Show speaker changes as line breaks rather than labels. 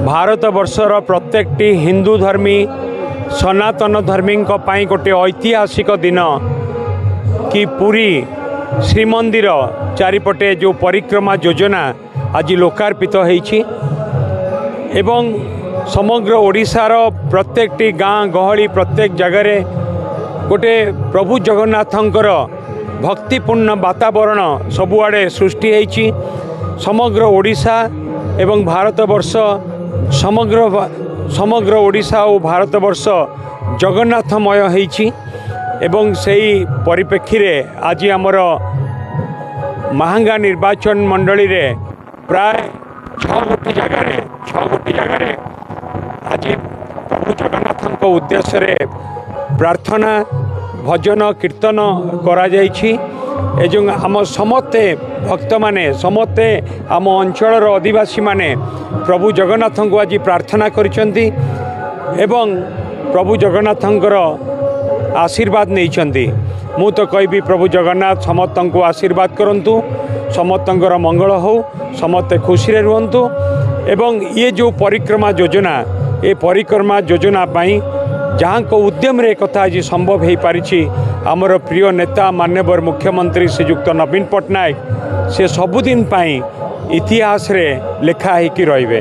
भारत वर्षर प्रत्येक हिंदू धर्मी सनातन धर्मी गोटे ऐतिहासिक दिन कि पुरी श्रीमंदिर चारिपटे जो परिक्रमा योजना आज लोकार्पित होईछि एवं समग्र ओडिशार प्रत्येक गाँ गहली प्रत्येक जगार गोटे प्रभु जगन्नाथंकर भक्तिपूर्ण वातावरण सबुआड़े सृष्टि होईछि। समग्र ओडिशा एवं भारतवर्ष समग्र ओडिशा और भारतवर्ष जगन्नाथमय होईछि एवं सेही परिप्रेक्षी रे आज आमर महांगा निर्वाचन मंडली रे प्राय 6 गोटी जगार आज प्रभु जगन्नाथ उद्देश्य रे प्रार्थना भजन कीर्तन करा जाइछि एवं आम समस्ते भक्त माने समस्ते आम अंचल आदिवासी माने प्रभु जगन्नाथ को आज प्रार्थना करिसेंती एवं प्रभु जगन्नाथंकर आशीर्वाद नहीं। मु तो कहबी प्रभु जगन्नाथ समस्त को आशीर्वाद करंतु, समस्तंकर मंगल हो, समस्ते खुशी रे रुहंतु एवं ये जो परिक्रमा योजना ये परिक्रमा योजना पाई जहाँ को उद्यम रे कथा आज संभव हो पारिछि। आमर प्रिय नेता माननीय मुख्यमंत्री श्रीयुक्त नवीन पट्टनायक से सबुदिन पाई इतिहास रे लेखा होइकि रहिबे।